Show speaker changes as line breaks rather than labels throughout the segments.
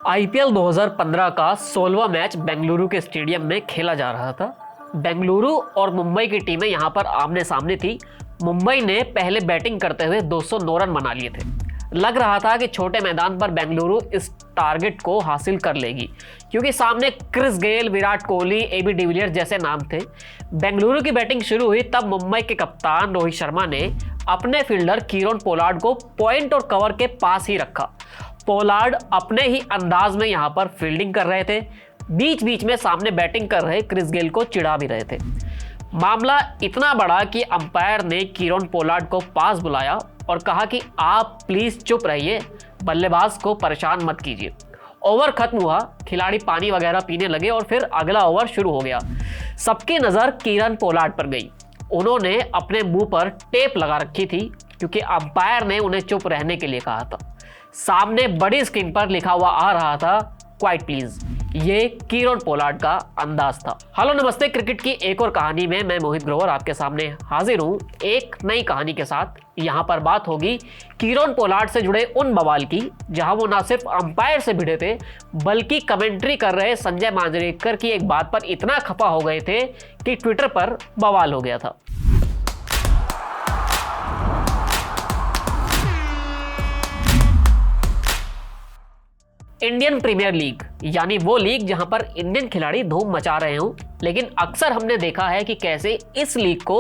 IPL 2015 का 16वां match Bengaluru के stadium में खेला जा रहा था। बेंगलुरु और मुंबई की टीमें यहां पर आमने सामने थी। मुंबई ने पहले बैटिंग करते हुए 209 रन बना लिए थे। लग रहा था कि छोटे मैदान पर बेंगलुरु इस टारगेट को हासिल कर लेगी, क्योंकि सामने Chris Gayle, Virat Kohli, AB de Villiers जैसे नाम थे। बेंगलुरु की बैटिंग शुरू हुई तब मुंबई के कप्तान रोहित शर्मा ने अपने फील्डर कीरोन पोलार्ड को पॉइंट और कवर के पास ही रखा। पोलार्ड अपने ही अंदाज में यहां पर फील्डिंग कर रहे थे, बीच बीच में सामने बैटिंग कर रहे क्रिस गेल को चिढ़ा भी रहे थे। मामला इतना बड़ा कि अंपायर ने कीरोन पोलार्ड को पास बुलाया और कहा कि आप प्लीज चुप रहिए, बल्लेबाज को परेशान मत कीजिए। ओवर खत्म हुआ, खिलाड़ी पानी वगैरह पीने लगे और फिर अगला ओवर शुरू हो गया। सबकी नजर कीरोन पोलार्ड पर गई। उन्होंने अपने मुंह पर टेप लगा रखी थी, क्योंकि अंपायर ने उन्हें चुप रहने के लिए कहा था। सामने बड़ी स्क्रीन पर लिखा हुआ आ रहा था, क्वाइट प्लीज। ये कीरोन पोलार्ड का अंदाज था। हेलो नमस्ते, क्रिकेट की एक और कहानी में मैं मोहित ग्रोवर आपके सामने हाजिर हूं एक नई कहानी के साथ। यहां पर बात होगी कीरोन पोलार्ड से जुड़े उन बवाल की, जहां वो ना सिर्फ अंपायर से भिड़े थे, बल्कि कमेंट्री कर रहे संजय मांजरेकर की एक बात पर इतना खफा हो गए थे कि ट्विटर पर बवाल हो गया था। इंडियन प्रीमियर लीग, यानी वो लीग जहां पर इंडियन खिलाड़ी धूम मचा रहे हों, लेकिन अक्सर हमने देखा है कि कैसे इस लीग को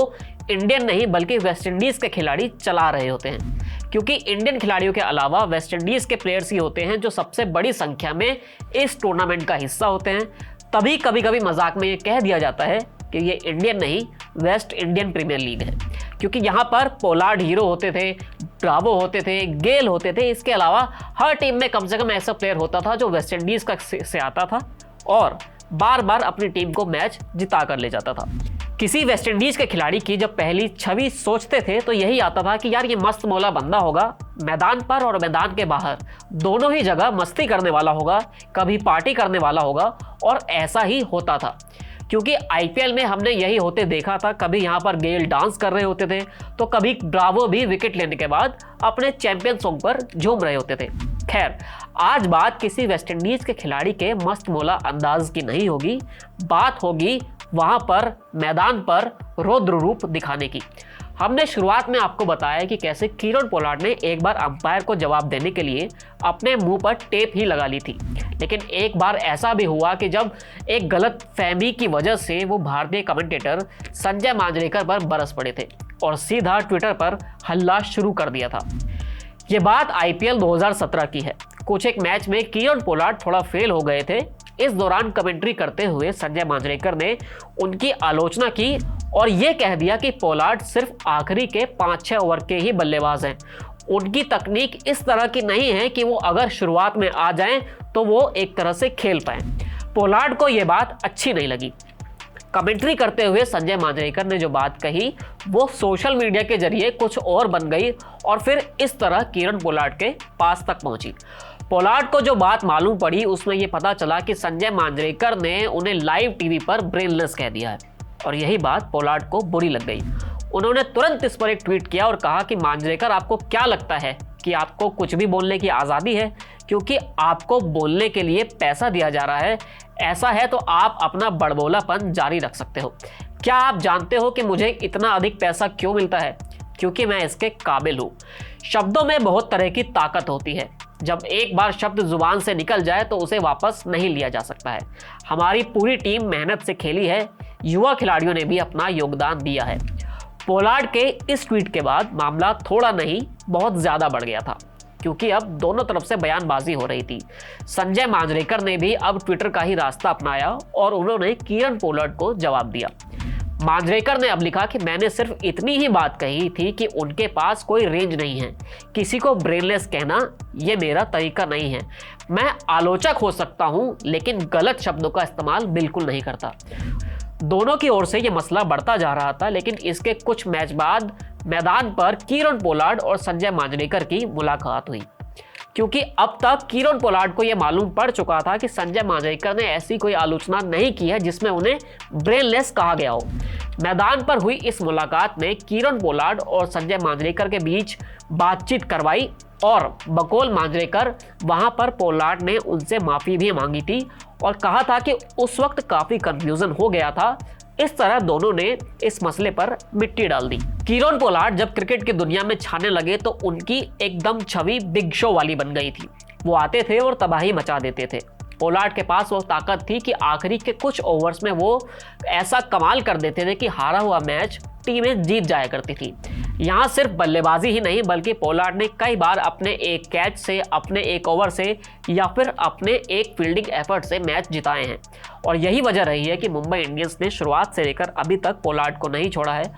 इंडियन नहीं बल्कि वेस्ट इंडीज के खिलाड़ी चला रहे होते हैं, क्योंकि इंडियन खिलाड़ियों के अलावा वेस्ट इंडीज के प्लेयर्स ही होते हैं जो सबसे बड़ी संख्या में इस टूर्नामेंट का हिस्सा होते हैं। तभी कभी कभी मजाक में ये कह दिया जाता है कि ये इंडियन नहीं वेस्ट इंडियन प्रीमियर लीग है, क्योंकि यहाँ पर पोलार्ड हीरो होते थे, ब्रावो होते थे, गेल होते थे। इसके अलावा हर टीम में कम से कम ऐसा प्लेयर होता था जो वेस्ट इंडीज का से आता था और बार बार अपनी टीम को मैच जिता कर ले जाता था। किसी वेस्ट इंडीज के खिलाड़ी की जब पहली छवि सोचते थे तो यही आता था कि यार ये मस्त मौला बंदा होगा, मैदान पर और मैदान के बाहर दोनों ही जगह मस्ती करने वाला होगा, कभी पार्टी करने वाला होगा। और ऐसा ही होता था, क्योंकि आईपीएल में हमने यही होते देखा था। कभी यहाँ पर गेल डांस कर रहे होते थे तो कभी ब्रावो भी विकेट लेने के बाद अपने चैंपियन सॉन्ग पर झूम रहे होते थे। खैर, आज बात किसी वेस्ट इंडीज के खिलाड़ी के मस्त मौला अंदाज की नहीं होगी, बात होगी वहां पर मैदान पर रौद्र रूप दिखाने की। हमने शुरुआत में आपको बताया कि कैसे कीरोन पोलार्ड ने एक बार अंपायर को जवाब देने के लिए अपने मुंह पर टेप ही लगा ली थी, लेकिन एक बार ऐसा भी हुआ कि जब एक गलत फहमी की वजह से वो भारतीय कमेंटेटर संजय मांजरेकर पर बरस पड़े थे और सीधा ट्विटर पर हल्ला शुरू कर दिया था। ये बात आईपीएल 2017 की है। कुछ एक मैच में कीरोन पोलार्ड थोड़ा फेल हो गए थे। इस दौरान कमेंट्री करते हुए संजय मांजरेकर ने उनकी आलोचना की और ये कह दिया कि पोलार्ड सिर्फ आखिरी के 5-6 ओवर के ही बल्लेबाज हैं। उनकी तकनीक इस तरह की नहीं है कि वो अगर शुरुआत में आ जाएं तो वो एक तरह से खेल पाएं। पोलार्ड को ये बात अच्छी नहीं लगी। कमेंट्री करते हुए संजय मांजरेकर ने जो बात कही वो सोशल मीडिया के जरिए कुछ और बन गई और फिर इस तरह कीरोन पोलार्ड के पास तक पहुंची। पोलार्ड को जो बात मालूम पड़ी उसमें यह पता चला कि संजय मांजरेकर ने उन्हें लाइव टीवी पर ब्रेनलेस कह दिया है और यही बात पोलार्ड को बुरी लग गई। उन्होंने तुरंत इस पर एक ट्वीट किया और कहा कि मांजरेकर, आपको क्या लगता है कि आपको कुछ भी बोलने की आज़ादी है, क्योंकि आपको बोलने के लिए पैसा दिया जा रहा है? ऐसा है तो आप अपना बड़बोलापन जारी रख सकते हो। क्या आप जानते हो कि मुझे इतना अधिक पैसा क्यों मिलता है? क्योंकि मैं इसके काबिल हूँ। शब्दों में बहुत तरह की ताकत होती है। जब एक बार शब्द जुबान से निकल जाए तो उसे वापस नहीं लिया जा सकता है। हमारी पूरी टीम मेहनत से खेली है, युवा खिलाड़ियों ने भी अपना योगदान दिया है। पोलार्ड के इस ट्वीट के बाद मामला थोड़ा नहीं बहुत ज्यादा बढ़ गया था, क्योंकि अब दोनों तरफ से बयानबाजी हो रही थी। संजय मांजरेकर ने भी अब ट्विटर का ही रास्ता अपनाया और उन्होंने कीरोन पोलार्ड को जवाब दिया। मांजरेकर ने अब लिखा कि मैंने सिर्फ इतनी ही बात कही थी कि उनके पास कोई रेंज नहीं है। किसी को ब्रेनलेस कहना यह मेरा तरीका नहीं है। मैं आलोचक हो सकता हूं, लेकिन गलत शब्दों का इस्तेमाल बिल्कुल नहीं करता। दोनों की ओर से यह मसला बढ़ता जा रहा था, लेकिन इसके कुछ मैच बाद मैदान पर कीरोन पोलार्ड और संजय मांजरेकर की मुलाकात हुई, क्योंकि अब तक कीरोन पोलार्ड को यह मालूम पड़ चुका था कि संजय मांजरेकर ने ऐसी कोई आलोचना नहीं की है जिसमें उन्हें ब्रेनलेस कहा गया हो। मैदान पर हुई इस मुलाकात ने कीरोन पोलार्ड और संजय मांजरेकर के बीच बातचीत करवाई और बकौल मांजरेकर वहां पर पोलार्ड ने उनसे माफी भी मांगी थी और कहा था कि उस वक्त काफी कंफ्यूजन हो गया था। इस तरह दोनों ने इस मसले पर मिट्टी डाल दी। कीरोन पोलार्ड जब क्रिकेट की दुनिया में छाने लगे तो उनकी एकदम छवि बिग शो वाली बन गई थी। वो आते थे और तबाही मचा देते थे। पोलार्ड के पास वो ताकत थी कि आखिरी के कुछ ओवर्स में वो ऐसा कमाल कर देते थे कि हारा हुआ मैच टीमें जीत जाया करती थी। यहाँ सिर्फ बल्लेबाजी ही नहीं बल्कि पोलार्ड ने कई बार अपने एक कैच से, अपने एक ओवर से या फिर अपने एक फील्डिंग एफर्ट से मैच जिताए हैं। और यही वजह रही है कि मुंबई इंडियंस ने शुरुआत से लेकर अभी तक पोलार्ड को नहीं छोड़ा है।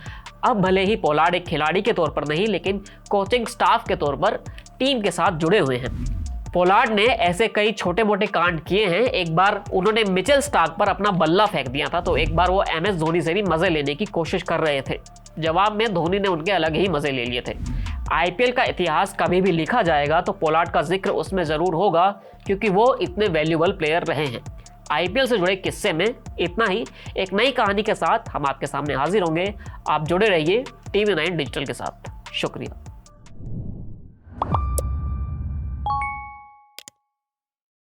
अब भले ही पोलार्ड एक खिलाड़ी के तौर पर नहीं लेकिन कोचिंग स्टाफ के तौर पर टीम के साथ जुड़े हुए हैं। पोलार्ड ने ऐसे कई छोटे मोटे कांड किए हैं। एक बार उन्होंने मिचेल स्टार्क पर अपना बल्ला फेंक दिया था, तो एक बार वो MS धोनी से भी मजे लेने की कोशिश कर रहे थे। जवाब में धोनी ने उनके अलग ही मजे ले लिए थे। IPL का इतिहास कभी भी लिखा जाएगा तो पोलार्ड का जिक्र उसमें जरूर होगा क्योंकि वो इतने वैल्यूएबल प्लेयर रहे हैं। IPL से जुड़े किस्से में इतना ही। एक नई कहानी के साथ हम आपके सामने हाजिर होंगे। आप जुड़े रहिए TV9 डिजिटल के साथ। शुक्रिया।